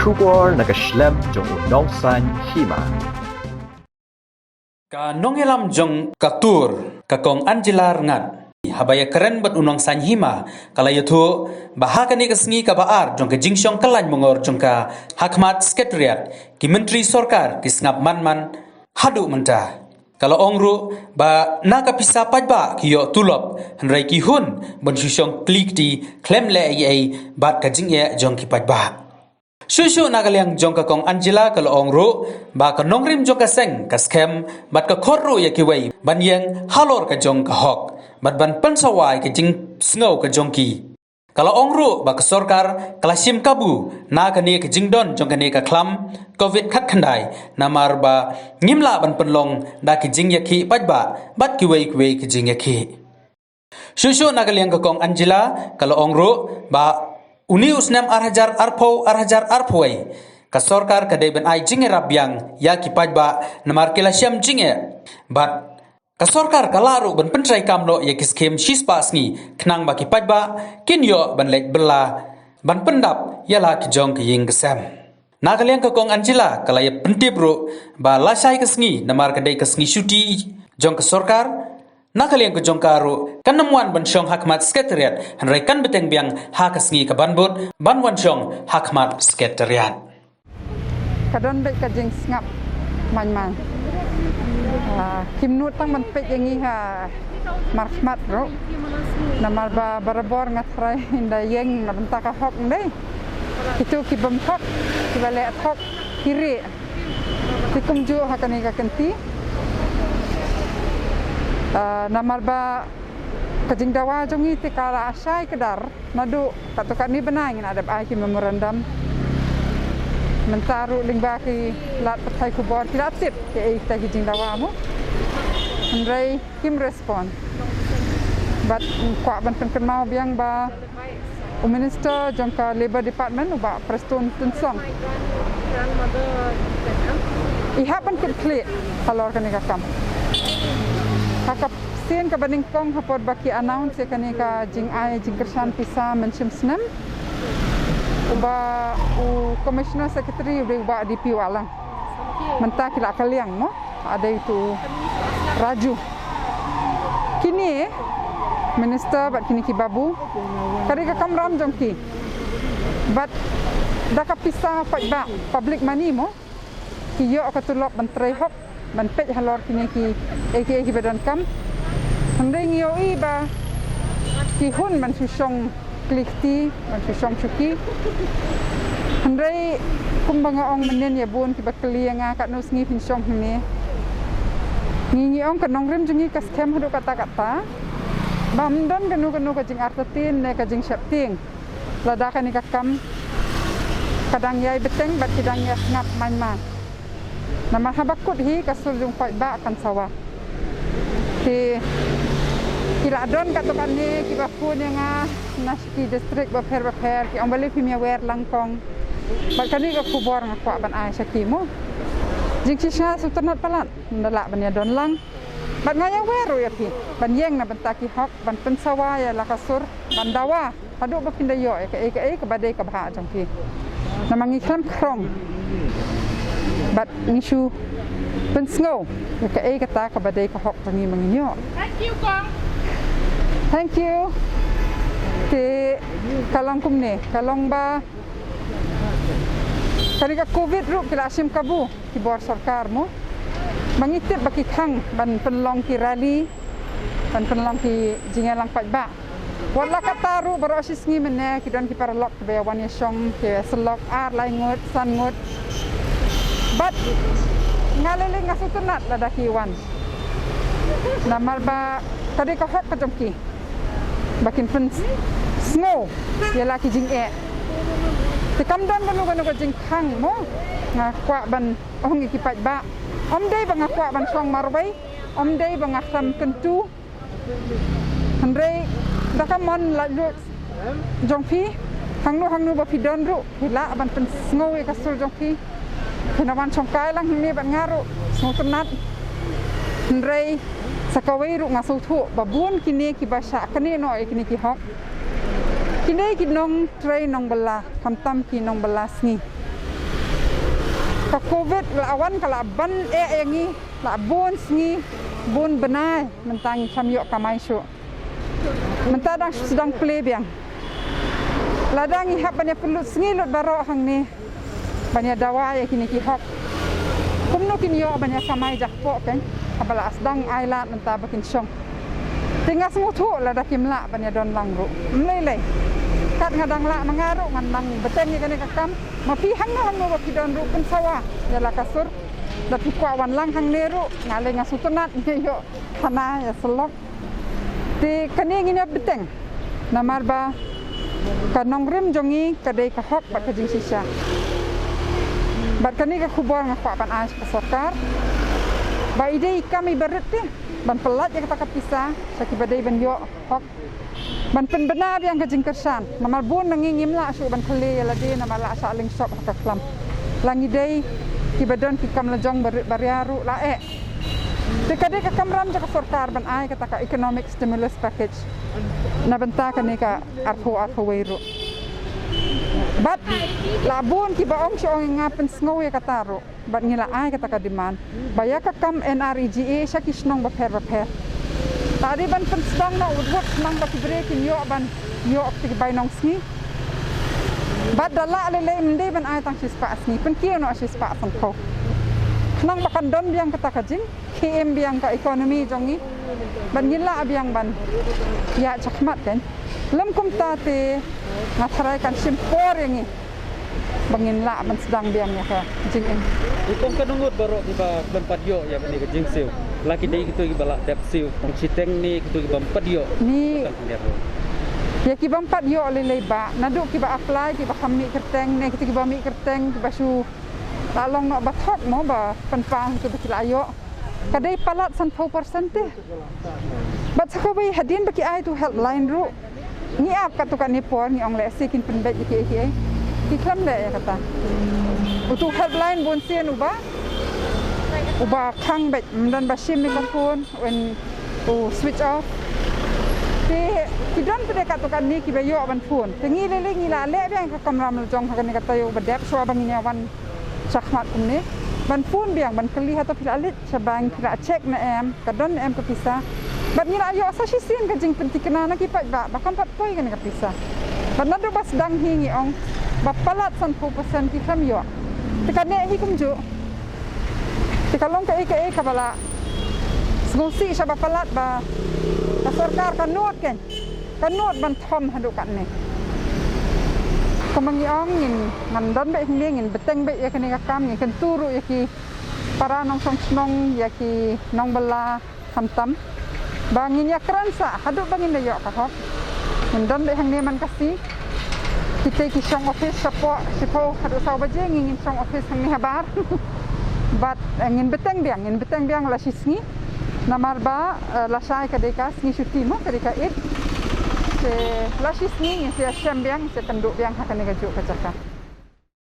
kubor nagaslem jong unongsan hima. Ka nongelam jong katur kakong Angela Rengat habaya keren bat unong sanhima kala yutu bahakani kesngi ka baar jong ke jingsyong kelan mongor jong ka hakmat sekretariat ki menteri sorkar ki sngap manman hadu mentah kalau ongru ba naka pisa pajba ki yo tulop henrai ki hun bon syusyong klik di klem le ai bat ka jingye jong ki pajba Shushu nagaliang jong ka kong Angela kalau ongru ba ka nongrim jong ka seng ka scam bat ka khorru ya ki wei ban yang halor ka jong ka hok bat ban pensawai ka jing snow ka jong ki kalau ongru ba ka sorkar kalasim kabu na ka ni ka jing don jong ka ni ka klam covid khat khandai namar ba ngimla ban penlong da ki jing ya ki pajba bat ki wei ki jing ya ki Shushu nagaliang ka kong Angela kalau ongru ba Uni usnam arhajar arpoi ka sorkar ka deben ai jinge rabyang ya ki pajba namar kila syam jinge bat ka sorkar ka laru ban pentrai kamlo ya ki skem shispa sngi knang ba ki pajba kin yo ban lek bela ban pendap ya la ki jong ki ying kesam nagaliang ka kong Angela kala ya pentip ro ba lasai ka sngi namar ka dei ka sngi shuti jong ka sorkar Nakaliang kejong karu kan nemuan bansyong hakmat sekretariat henrai kan beteng biang hakasngi ke banbut banwan syong hakmat sekretariat kadon bet kajing ngap man kimnut tang man pet yangi ha markhmat ro namar ba barabor ngatrai inda yeng nabenta ka hok ndai itu ki bemhok ki bale hok kiri tikum ju hakani ka kenti namar ba kajing dawa jongi ti kala asai kedar nadu katukan ni benangin ada ai ki memorandum mentaru lingba ki lat patai kubor ki latip ki ai ta kajing dawa mu andrai kim respond but kwa ban pen mau biang ba minister jongka labor department ba preston tunsong ihapan complete kalor kani kakam Kakap sin ka baning kong hapod baki announce kani ka jing ai jing kersan pisa mention snem uba u commissioner secretary uba DP walang menta kila kaliang mo ada itu Raju kini minister bat kini ki babu kari ka kamram jongki bat daka pisa ba public money mo ki yo ka tulok menteri hok ban pej halor kini ki badan kam handai ngio iba ki hun man susong klikti man susong chuki handai kumbanga ong menen ya bun ki baklianga kat nus ngi pinsong ni ngi ong kanong rim jungi kas kem hadu kata bam don kanu ka jing artatin ne ka jing syapting ladakan ni kakam kadang yai beteng bat kadang ya ngap man nama habakut hi kasul jung pai ba kan sawa ki kila don katukan ni ki bapun yang naski district baper ki ambali pimia wer langkong bakani ka kubor ngakwa ban ai sakimu jing sisa sutanat palat ndala ban ya don lang ban ngaya weru ya ki ban yeng na ban taki hok ban pensawa ya la kasur ban dawa hadu ba pindayo ke badai ka bha jong ki namangi kram krong but ngishu pensngo ka kata ka badai ka hok pangi manginyo thank you ke kalong kumne kalong ba kari ka covid ru kila asim kabu ki bor sarkar mo mangitip baki khang ban penlong ki rally ban penlong ki jingalang pajba wala kataru baro asis ngi menne ki don ki paralok ke bayawan yasong ke selok ar laingut sangut but ngaliling ngasutunat lada kiwan namar ba kadi ka hok kajongki bakin pun snow yala ki jing tikam don ganu ka jing khang mo ngakwa ban ong ki pajba dei ba ngakwa ban song marwai dei ba ngakam kentu handrei dakamon la lu jongpi hangnu ba pidon ru hila ban pun snow ka sul jongki Kenawan songkai lang ni ban ngaru sunat ndrei sakawai ru ngasul thu babun kini ki basa kani no kini ki hok kini ki nong trai nong bala kamtam ki nong bala sngi Ka COVID lawan kala ban yangi la bon sngi bon benai mentang samyo kamai syu. Mentadang sedang play biang. Ladang ihap banyak perlu sngi lut barok hang ni. Banyak dawa ya kini ki hok. Kumno kini yo banyak kamai jakpo kan. Abala asdang ailat mentah bakin syong. Tinggal semutu lah dah kimla banyak don langru. Meleleh. Kat ngadang la mengaruk ngandang beteng ni kene kakam. Mapi hang no bapi don ru pun sawah. Jala kasur. Tapi kuawan lang hang neru ngale ngasutunat yo tanah ya selok. Di kene ngini beteng. Namarba kanong rim jongi kadai kahok bat kajing sisa. Bat kani ka kubor ngakwa pan ais pasokar. Ba ide kami berit ti. Ban pelat yang kita kapisah saki badai ban yo hok. Ban pen benar yang kajing kersan. Namal bun nangingim la su ban kele la de namal la saling sop ka klam. Langi dei ki badon ki kam lajong bariaru la Dekade ka kamram ja ka sarkar ban ai kata ka economic stimulus package. Na benta ka ni ka arko weiru. Bat labun ki baong si ong ngapen sngoy kataro. Bat ngila ai kata ka demand. Baya ka kam NREGA sya kisnong baper. Tadi ban penstang na udwot nang ba kibrekin yo ban yo ti bay nong sni. Bat dala lele mende ban ai tang sispa sni. Pen kiyo no sispa sang ko. Nang bakan don biang kata kajing KM biang ka ekonomi jongi ban ngila biang ban ya chakmat kan lem kum tate ngasarai kan simpor yangi bangin la ban sedang biang ya ka jing en ikong kanungut baro tiba bempat yo ya bani ke jing siu laki dei kitu ki balak dep siu tong citeng ni kitu ki bempat yo ni ya ki bempat yo lele ba nadu ki ba apply ki ba kami kerteng ne ki ba mi kerteng ki ba su Talong nak batok mo ba penpang tu betul ayo. Kadai palat 100% teh. Bat sakabai hadin baki ai tu helpline ru. Ni ap katukan ni por ni ong le sekin penbet iki. Ki klam le ya kata. Utu helpline bon sien uba khang bet dan basim ni telefon when switch off. Ki don pede katukan ni ki bayo ban phone. Tengi le la le biang ka kamram jong ka ni kata yo bedep so banginya wan Sakmat ini, ban pun biang ban keli atau pila alit, sebang pila cek na kadon ke pisah. Ban ni ayo asa sisin kajing penting kena nak kipat ba, bahkan 4 poin kan kepisah. Ban nado bas dang hingi ong, bapalat 100% kisam yo. Tekan ne hi kumju. Tekalong ka kabala. Sgosi sa bapalat ba. Sarkar kanot kan. Kanot ban thom hadukan ni. Kamangi ong ngin mandon be hindi ngin beteng be ya kini kakam ngin kenturu ya ki para nong snong ya ki nong bala hamtam bangin ya kransa haduk bangin yo ka hok mandon be hang man kasi kita ki song office sipo haduk saw baje ngin song office hang ni habar bat ngin beteng biang la sisni namarba la sai ka dekas ni syuti mo ka deka it Lasis ni si Asyam biang si penduk biang akan digajuk ke cakap.